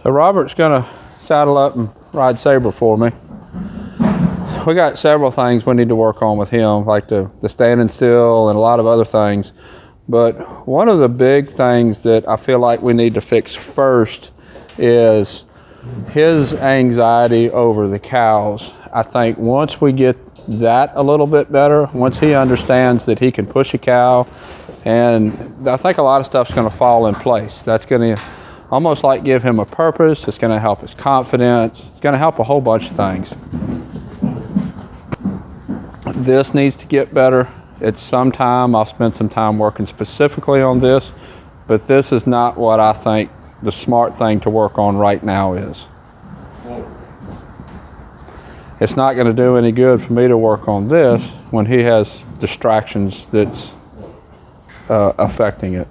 So Robert's gonna saddle up and ride Sabre for me. We got several things we need to work on with him, like the standing still and a lot of other things. But one of the big things that I feel like we need to fix first is his anxiety over the cows. I think once we get that a little bit better, once he understands that he can push a cow, and I think a lot of stuff's going to fall in place. That's going to almost like give him a purpose. It's going to help his confidence. It's going to help a whole bunch of things. This needs to get better. It's some time. I'll spend some time working specifically on this, but this is not what I think the smart thing to work on right now is. It's not going to do any good for me to work on this when he has distractions that's affecting it.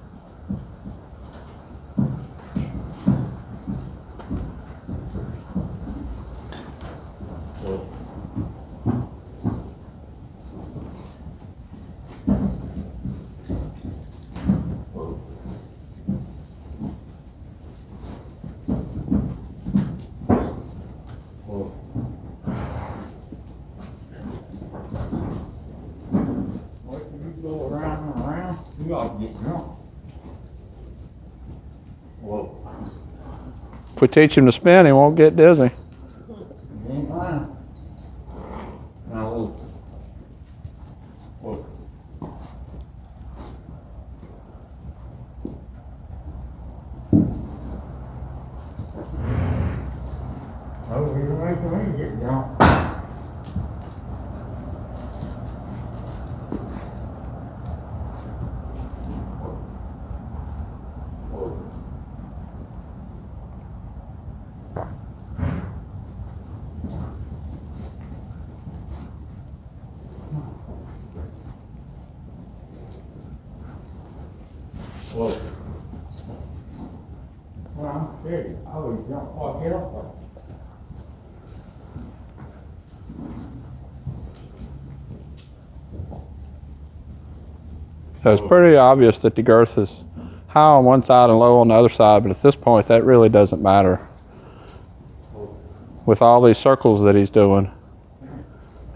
If we teach him to spin, he won't get dizzy. Well, I'm scared. I would jump before I get off. So it's pretty obvious that the girth is high on one side and low on the other side, but at this point that really doesn't matter. With all these circles that he's doing,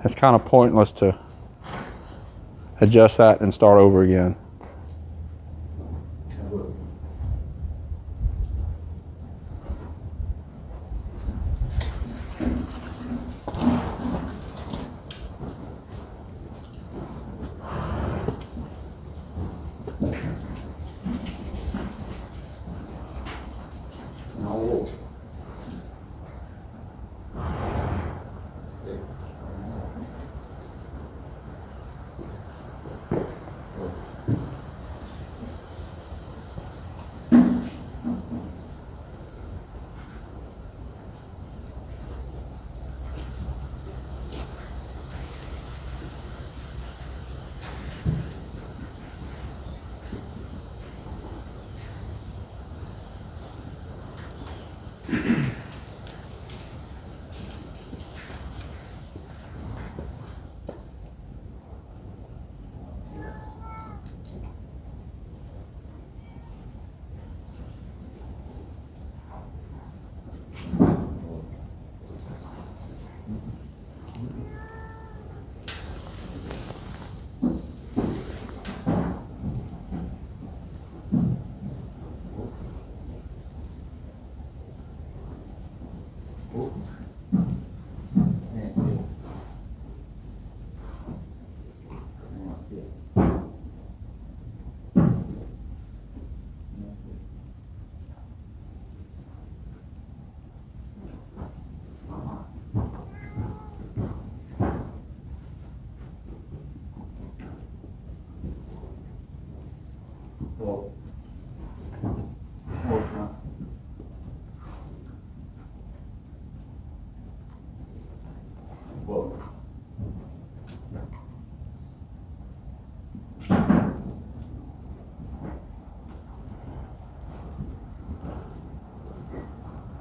it's kind of pointless to adjust that and start over again.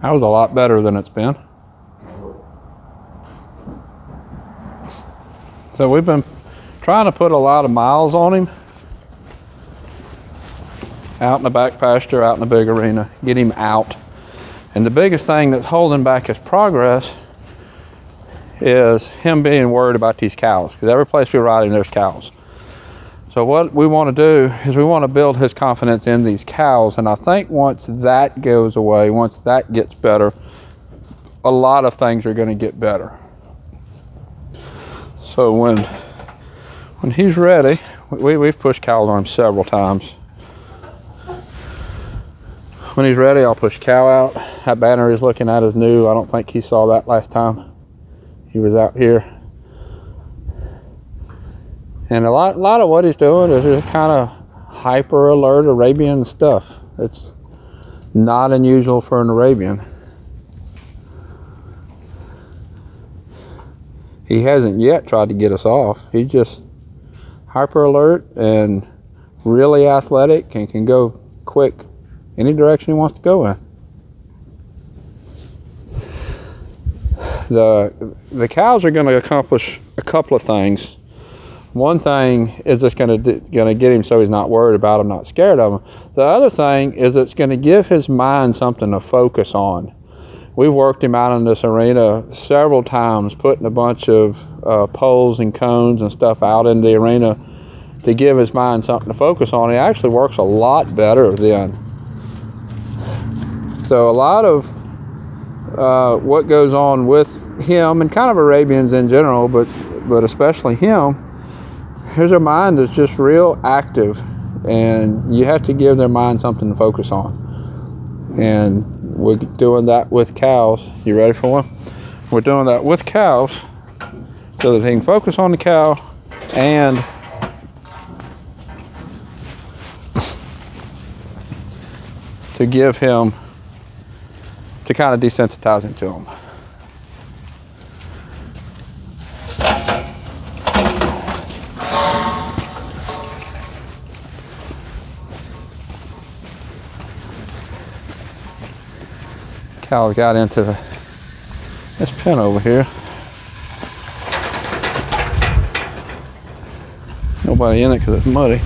That was a lot better than it's been. So we've been trying to put a lot of miles on him. Out in the back pasture, out in the big arena, get him out. And the biggest thing that's holding back his progress is him being worried about these cows, because every place we ride him, there's cows. So what we want to do is we want to build his confidence in these cows, and I think once that goes away, once that gets better, a lot of things are going to get better. So when he's ready, we've pushed cows on him several times. When he's ready, I'll push cow out. That banner he's looking at is new. I don't think he saw that last time he was out here. And a lot of what he's doing is just kind of hyper alert Arabian stuff. It's not unusual for an Arabian. He hasn't yet tried to get us off. He's just hyper alert and really athletic and can go quick any direction he wants to go in. The cows are going to accomplish a couple of things. One thing is it's going to get him so he's not worried about him, not scared of him. The other thing is it's going to give his mind something to focus on. We've worked him out in this arena several times, putting a bunch of poles and cones and stuff out in the arena to give his mind something to focus on. He actually works a lot better then. So a lot of what goes on with him, and kind of Arabians in general, but especially him, their mind is just real active, and you have to give their mind something to focus on. And we're doing that with cows. You ready for one? We're doing that with cows so that he can focus on the cow and to give him, to kind of desensitize him to him. Cow got into this pen over here. Nobody in it because it's muddy.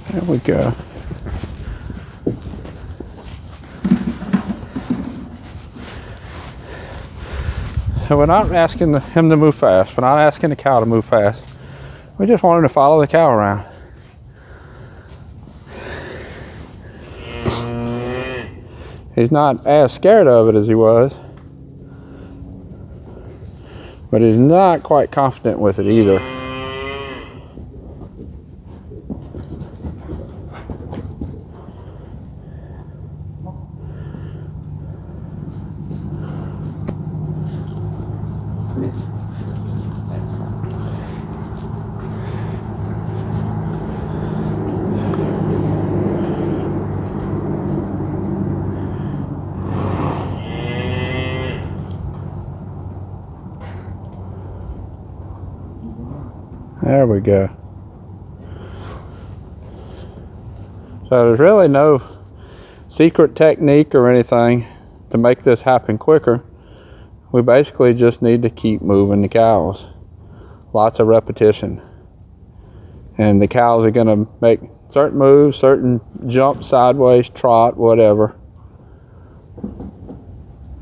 There we go. So we're not asking him to move fast. We're not asking the cow to move fast. We just want him to follow the cow around. He's not as scared of it as he was, but he's not quite confident with it either. There we go. So there's really no secret technique or anything to make this happen quicker. We basically just need to keep moving the cows. Lots of repetition. And the cows are going to make certain moves, certain jump, sideways, trot, whatever.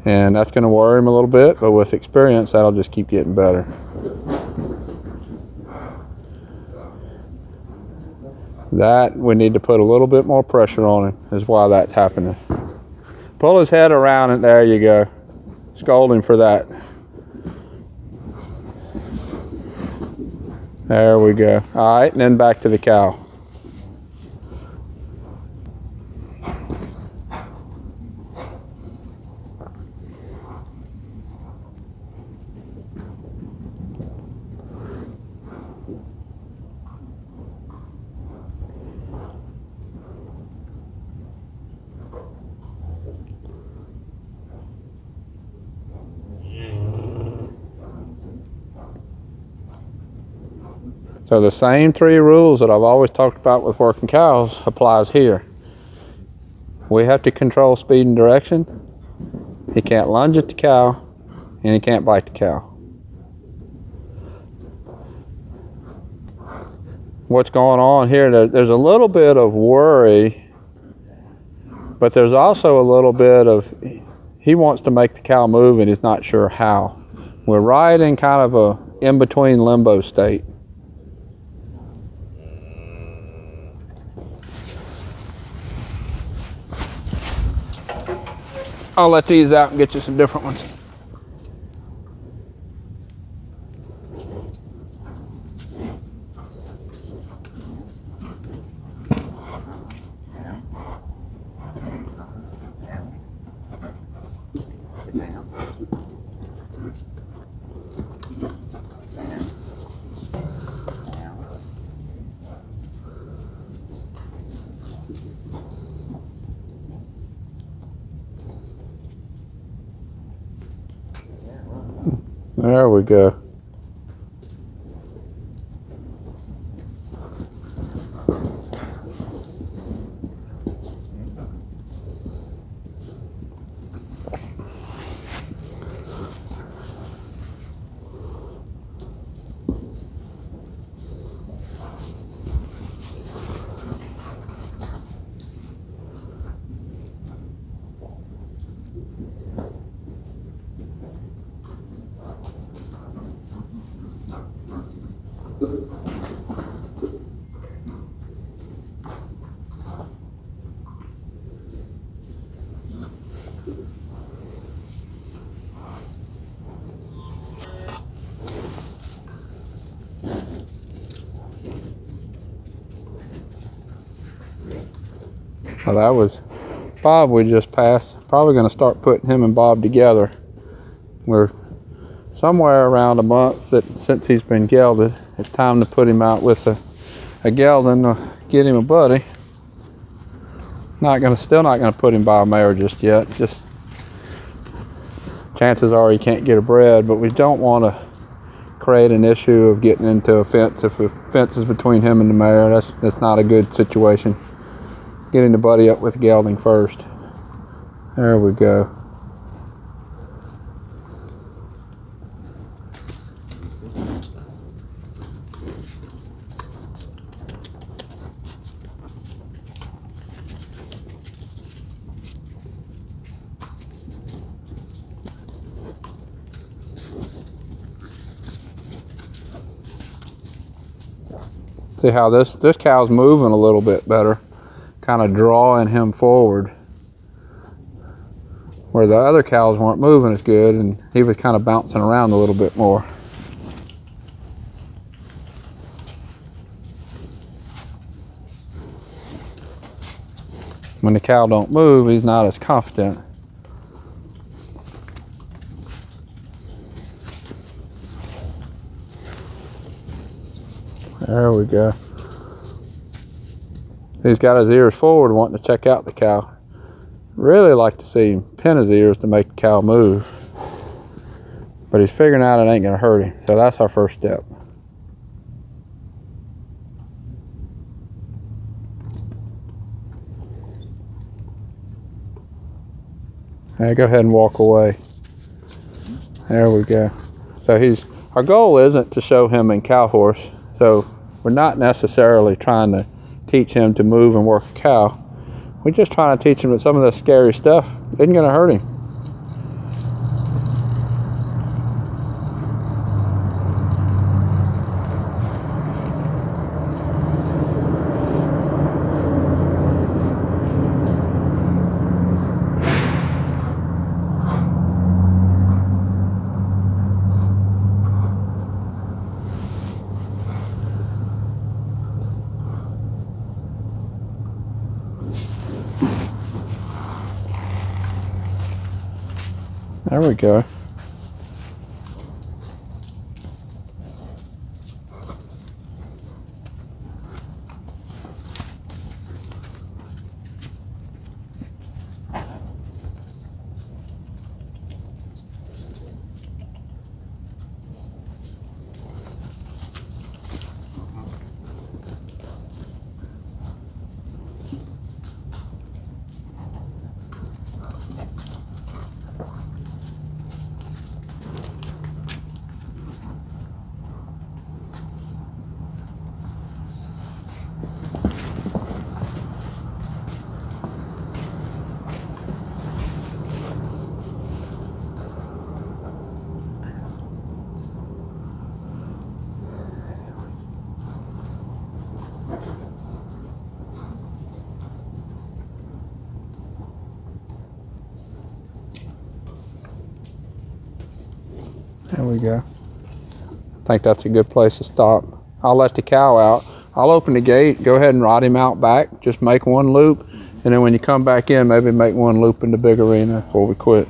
And that's going to worry them a little bit, but with experience, that'll just keep getting better. That we need to put a little bit more pressure on him is why that's happening. Pull his head around and there you go. Scold him for that. There we go. All right, and then back to the cow. So the same 3 rules that I've always talked about with working cows applies here. We have to control speed and direction. He can't lunge at the cow, and he can't bite the cow. What's going on here, there's a little bit of worry, but there's also a little bit of, he wants to make the cow move and he's not sure how. We're right in kind of a in-between limbo state. I'll let these out and get you some different ones. There we go. Well, that was Bob we just passed. Probably going to start putting him and Bob together. We're somewhere around a month since he's been gelded. It's time to put him out with a gelding to get him a buddy. Still not gonna put him by a mare just yet. Just chances are he can't get a bred, but we don't want to create an issue of getting into a fence. If a fence is between him and the mare, that's not a good situation. Getting the buddy up with gelding first. There we go. See how this cow's moving a little bit better, kind of drawing him forward, where the other cows weren't moving as good and he was kind of bouncing around a little bit more. When the cow don't move, he's not as confident. There we go. He's got his ears forward wanting to check out the cow. Really like to see him pin his ears to make the cow move. But he's figuring out it ain't gonna hurt him. So that's our first step. Now go ahead and walk away. There we go. So our goal isn't to show him in cow horse. So we're not necessarily trying to teach him to move and work a cow. We're just trying to teach him that some of this scary stuff isn't going to hurt him. There we go. There we go. I think that's a good place to stop. I'll let the cow out. I'll open the gate, go ahead and ride him out back. Just make one loop, and then when you come back in, maybe make one loop in the big arena before we quit.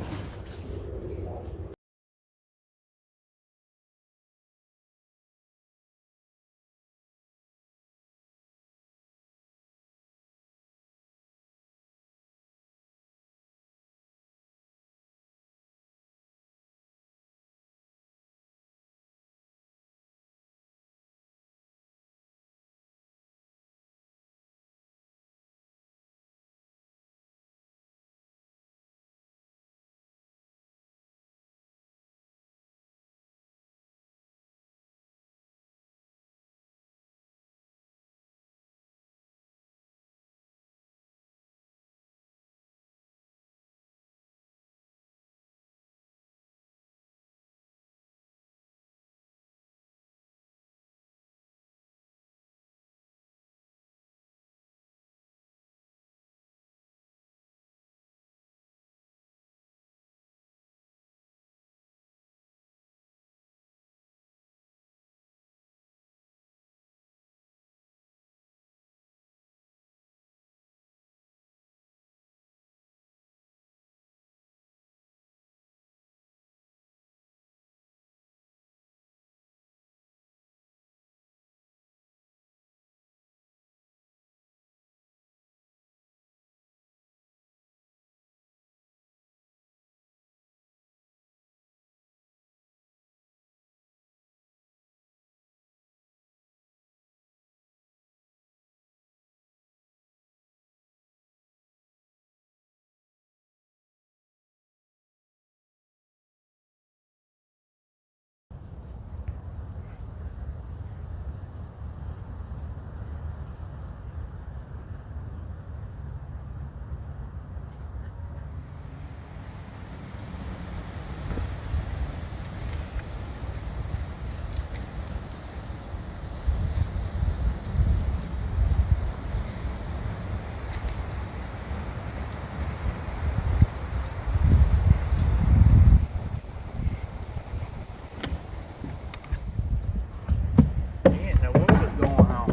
Man, now what was going on?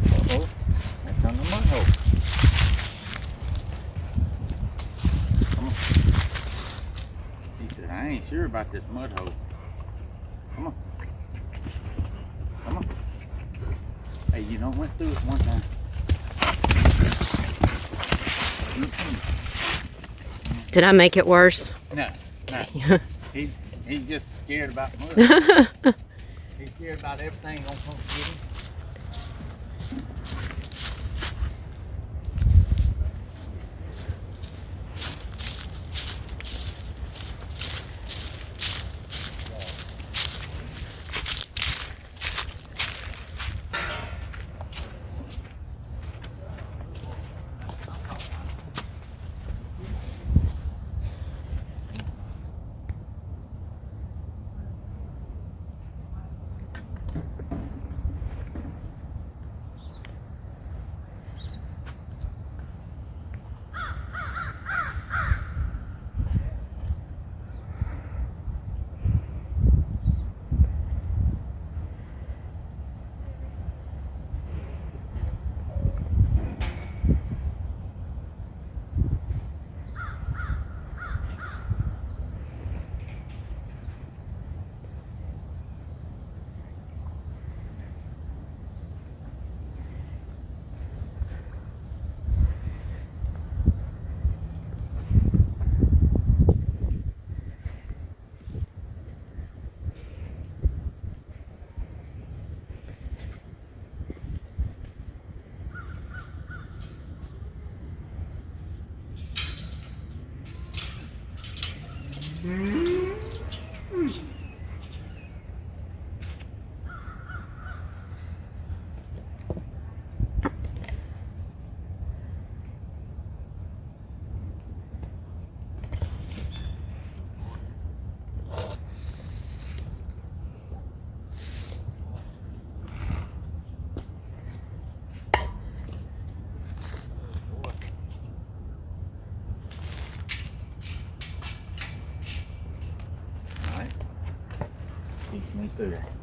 Uh-oh. That's on the mud hole. Come on. He said, I ain't sure about this mud hole. Come on. Come on. Hey, you know, went through it one time. Did I make it worse? No, Okay. no. He's just scared about mud. He's scared about everything gonna come get him.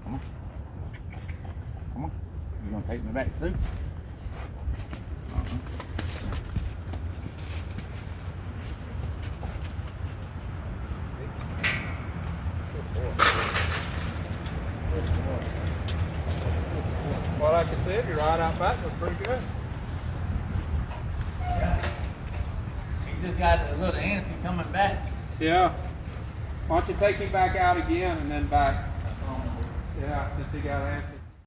Come on. Come on. You gonna take me back too? Well, like I said, your ride out back was pretty good. Yeah. He just got a little antsy coming back. Yeah. Why don't you take me back out again and then back? Yeah, since he got antsy.